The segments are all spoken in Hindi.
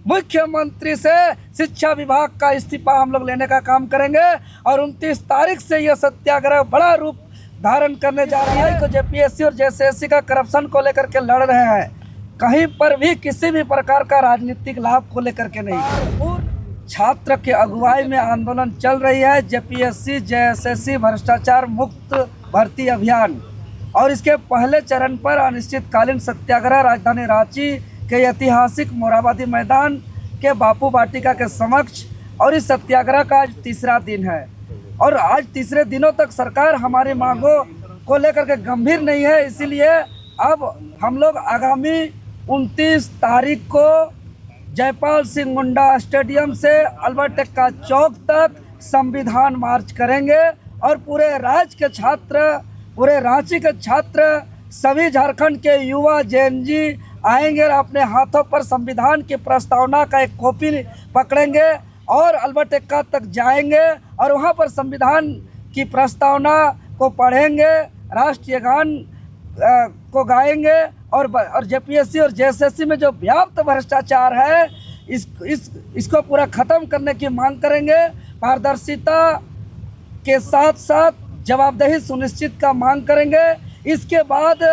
मुख्यमंत्री से शिक्षा विभाग का इस्तीफा हम लोग लेने का काम करेंगे और 29 तारीख से यह सत्याग्रह बड़ा रूप धारण करने जा रहा है। तो जेपीएससी और जेएसएससी का करप्शन को लेकर के लड़ रहे हैं, कहीं पर भी किसी भी प्रकार का राजनीतिक लाभ को लेकर के नहीं। छात्र के अगुवाई में आंदोलन चल रही है जेपीएससी जेएसएससी भ्रष्टाचार मुक्त भर्ती अभियान, और इसके पहले चरण पर अनिश्चितकालीन सत्याग्रह राजधानी रांची के ऐतिहासिक मोरहाबादी मैदान के बापू वाटिका के समक्ष, और इस सत्याग्रह का आज तीसरा दिन है। और आज तीसरे दिनों तक सरकार हमारी मांगों को लेकर के गंभीर नहीं है, इसीलिए अब हम लोग आगामी 29 तारीख को जयपाल सिंह मुंडा स्टेडियम से अल्बर्ट एक्का चौक तक संविधान मार्च करेंगे और पूरे राज्य के छात्र, पूरे रांची के छात्र, सभी झारखंड के युवा जेएनजी आएंगे और अपने हाथों पर संविधान की प्रस्तावना का एक कॉपी पकड़ेंगे और अल्बर्ट एक्का तक जाएंगे और वहां पर संविधान की प्रस्तावना को पढ़ेंगे, राष्ट्रीय गान को गाएंगे और जेपीएससी और जेएसएससी में जो व्याप्त भ्रष्टाचार है इसको पूरा ख़त्म करने की मांग करेंगे। पारदर्शिता के साथ साथ जवाबदेही सुनिश्चित का मांग करेंगे। इसके बाद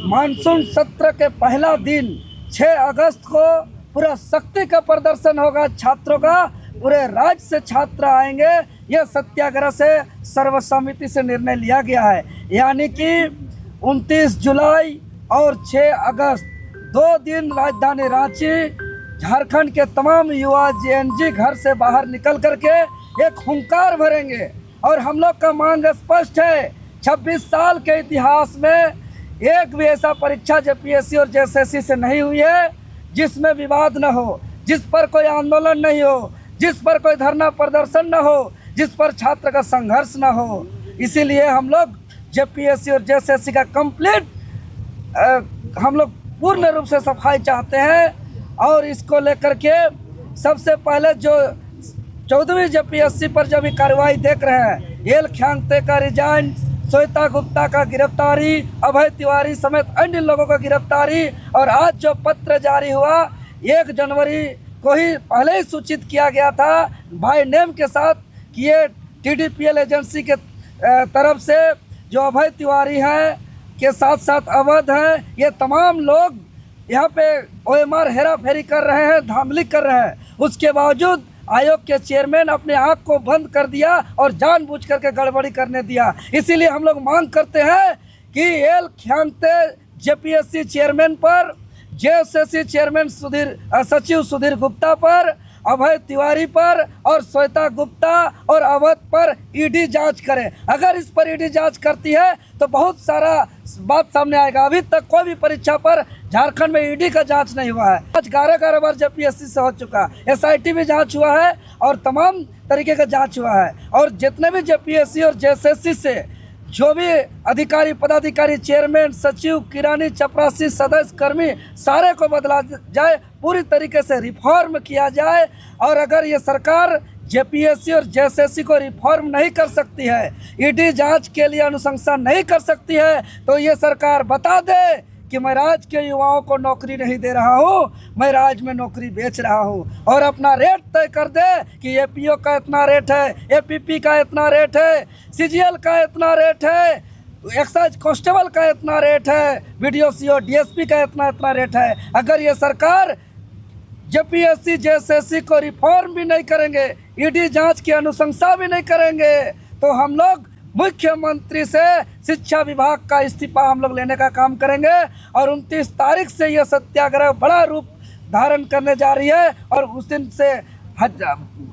मानसून सत्र के पहला दिन 6 अगस्त को पूरा शक्ति का प्रदर्शन होगा छात्रों का, पूरे राज्य से छात्र आएंगे। यह सत्याग्रह से सर्वसम्मति से निर्णय लिया गया है, यानी कि 29 जुलाई और 6 अगस्त 2 दिन राजधानी रांची, झारखंड के तमाम युवा जेएनजी घर से बाहर निकल करके एक हुंकार भरेंगे। और हम लोग का मांग स्पष्ट है, 26 साल के इतिहास में एक भी ऐसा परीक्षा जेपीएससी और जेएसएससी से नहीं हुई है जिसमें विवाद न हो, जिस पर कोई आंदोलन नहीं हो, जिस पर कोई धरना प्रदर्शन न हो, जिस पर छात्र का संघर्ष न हो। इसीलिए हम लोग जेपीएससी और जेएसएससी का कंप्लीट हम लोग पूर्ण रूप से सफाई चाहते हैं। और इसको लेकर के सबसे पहले जो 14वीं जेपीएससी पर जब कार्रवाई देख रहे हैं, एल ख्यांगते का रिजाइन, श्वेता गुप्ता का गिरफ्तारी, अभय तिवारी समेत अन्य लोगों का गिरफ्तारी, और आज जो पत्र जारी हुआ 1 जनवरी को ही पहले ही सूचित किया गया था बाय नेम के साथ कि ये टीडीपीएल एजेंसी के तरफ से जो अभय तिवारी हैं के साथ साथ अवध हैं, ये तमाम लोग यहाँ पे ओएमआर हेरा फेरी कर रहे हैं, धांधली कर रहे हैं। उसके बावजूद आयोग के चेयरमैन अपने आँख को बंद कर दिया और जानबूझ करके गड़बड़ी करने दिया। इसीलिए हम लोग मांग करते हैं कि एल ख्यांगते जेपीएससी चेयरमैन पर, जेएसएससी चेयरमैन सचिव सुधीर गुप्ता पर, अभय तिवारी पर और श्वेता गुप्ता और अवध पर ईडी जांच करे। अगर इस पर ईडी जांच करती है तो बहुत सारा बात सामने आएगा। अभी तक कोई भी परीक्षा पर झारखंड में ईडी का जांच नहीं हुआ है। आज 11 बार जेपीएससी से हो चुका, एसआईटी भी जांच हुआ है और तमाम तरीके का जांच हुआ है। और जितने भी जेपीएससी और जेएसएससी से जो भी अधिकारी, पदाधिकारी, चेयरमैन, सचिव, किरानी, चपरासी, सदस्य, कर्मी, सारे को बदला जाए, पूरी तरीके से रिफॉर्म किया जाए। और अगर ये सरकार जेपीएससी और जेएसएससी को रिफॉर्म नहीं कर सकती है, ईडी जांच के लिए अनुशंसा नहीं कर सकती है, तो ये सरकार बता दे कि मैं राज्य के युवाओं को नौकरी नहीं दे रहा हूँ, मैं राज्य में नौकरी बेच रहा हूँ। और अपना रेट तय कर दे कि एपीओ का इतना रेट है, एपीपी का इतना रेट है, सीजीएल का इतना रेट है, एक्साइज कांस्टेबल का इतना रेट है, बीडीओ डीएसपी का इतना रेट है। अगर ये सरकार जेपीएससी जेएसएससी को रिफॉर्म भी नहीं करेंगे, ईडी जांच की अनुशंसा भी नहीं करेंगे, तो हम लोग मुख्यमंत्री से शिक्षा विभाग का इस्तीफा हम लोग लेने का काम करेंगे। और 29 तारीख से यह सत्याग्रह बड़ा रूप धारण करने जा रही है और उस दिन से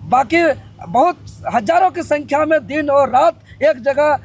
बाकी बहुत हजारों की संख्या में दिन और रात एक जगह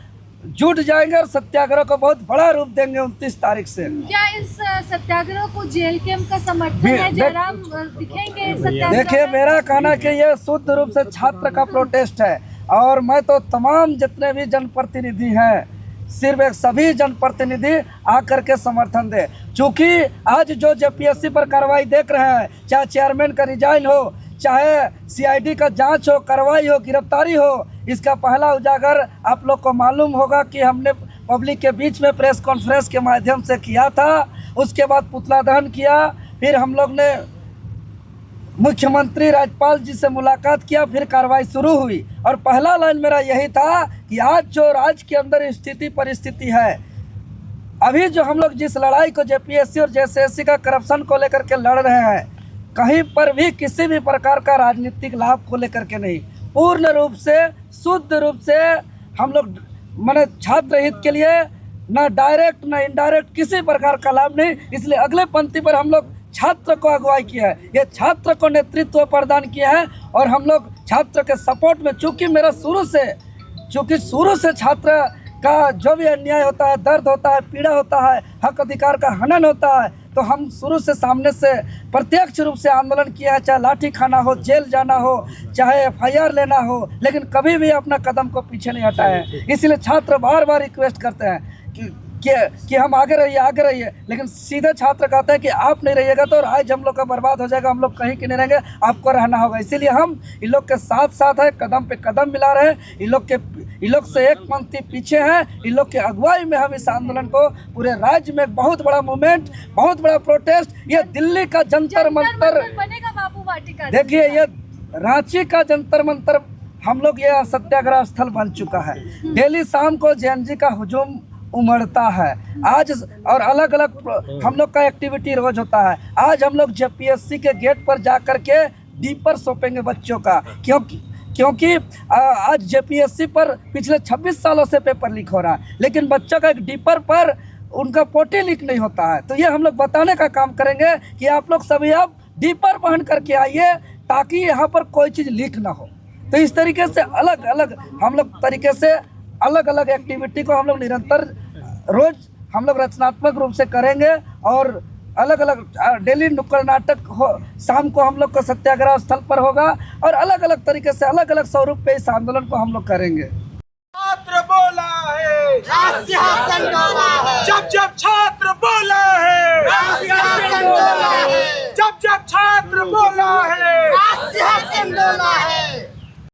जुट जाएंगे और सत्याग्रह को बहुत बड़ा रूप देंगे 29 तारीख से। क्या इस सत्याग्रह को जेल कैंप का समर्थन है? जयराम दिखेंगे सत्याग्रह? देखिए, मेरा कहना है कि ये शुद्ध रूप से छात्र का प्रोटेस्ट है और मैं तो तमाम जितने भी जनप्रतिनिधि हैं, सिर्फ एक सभी जनप्रतिनिधि आकर के समर्थन दे। चूँकि आज जो जेपीएससी पर कार्रवाई देख रहे हैं, चाहे चेयरमैन का रिजाइन हो, चाहे सीआईडी का जांच हो, कार्रवाई हो, गिरफ्तारी हो, इसका पहला उजागर आप लोग को मालूम होगा कि हमने पब्लिक के बीच में प्रेस कॉन्फ्रेंस के माध्यम से किया था। उसके बाद पुतला दहन किया, फिर हम लोग ने मुख्यमंत्री राज्यपाल जी से मुलाकात किया, फिर कार्रवाई शुरू हुई। और पहला लाइन मेरा यही था कि आज जो राज्य के अंदर स्थिति परिस्थिति है, अभी जो हम लोग जिस लड़ाई को जेपीएससी और जेएसएससी का करप्शन को लेकर के लड़ रहे हैं, कहीं पर भी किसी भी प्रकार का राजनीतिक लाभ को लेकर के नहीं, पूर्ण रूप से शुद्ध रूप से हम लोग माने छात्र हित के लिए, ना डायरेक्ट ना इनडायरेक्ट किसी प्रकार का लाभ नहीं। इसलिए अगले पंक्ति पर हम लोग छात्र को अगुवाई किया है, ये छात्र को नेतृत्व प्रदान किया है। और हम लोग छात्र के सपोर्ट में, चूँकि शुरू से छात्र का जो भी अन्याय होता है, दर्द होता है, पीड़ा होता है, हक अधिकार का हनन होता है, तो हम शुरू से सामने से प्रत्यक्ष रूप से आंदोलन किया है, चाहे लाठी खाना हो, जेल जाना हो, चाहे एफआईआर लेना हो, लेकिन कभी भी अपना कदम को पीछे नहीं हटाए हैं। इसलिए छात्र बार बार रिक्वेस्ट करते हैं कि हम आगे रहिए, लेकिन सीधे छात्र कहते हैं कि आप नहीं रहिएगा तो आज हम लोग का बर्बाद हो जाएगा, हम लोग कहीं के नहीं रहेंगे, आपको रहना होगा। इसीलिए हम इन लोग के साथ है, कदम पे कदम मिला रहे हैं। इन लोग से एक पंक्ति पीछे हैं। इन लोग के अगुवाई में हम इस आंदोलन को पूरे राज्य में बहुत बड़ा मूवमेंट, बहुत बड़ा प्रोटेस्ट, ये दिल्ली का जंतर मंतर बनेगा, बापू वाटिका। देखिए, ये रांची का जंतर मंतर हम लोग ये सत्याग्रह स्थल बन चुका है। डेली शाम को जेएनजी का हुजूम उमड़ता है आज, और अलग अलग हम लोग का एक्टिविटी रोज होता है। आज हम लोग जेपीएससी के गेट पर जा कर के डीपर सौंपेंगे बच्चों का, क्योंकि आज जेपीएससी पर पिछले 26 सालों से पेपर लीक हो रहा है, लेकिन बच्चों का एक डीपर पर उनका पोटी लीक नहीं होता है। तो ये हम लोग बताने का काम करेंगे कि आप लोग सभी अब डीपर पहन करके आइए, ताकि यहाँ पर कोई चीज़ लीक ना हो। तो इस तरीके से अलग अलग एक्टिविटी को हम लोग निरंतर रोज हम लोग रचनात्मक रूप से करेंगे। और अलग अलग डेली नुक्कड़ नाटक हो, शाम को हम लोग का सत्याग्रह स्थल पर होगा, और अलग अलग तरीके से अलग अलग स्वरूप पे इस आंदोलन को हम लोग करेंगे। छात्र बोला है, राष्ट्रीय शासन डोला है, जब छात्र बोला है, राष्ट्रीय शासन डोला है, जब छात्र बोला है, राष्ट्रीय शासन डोला है।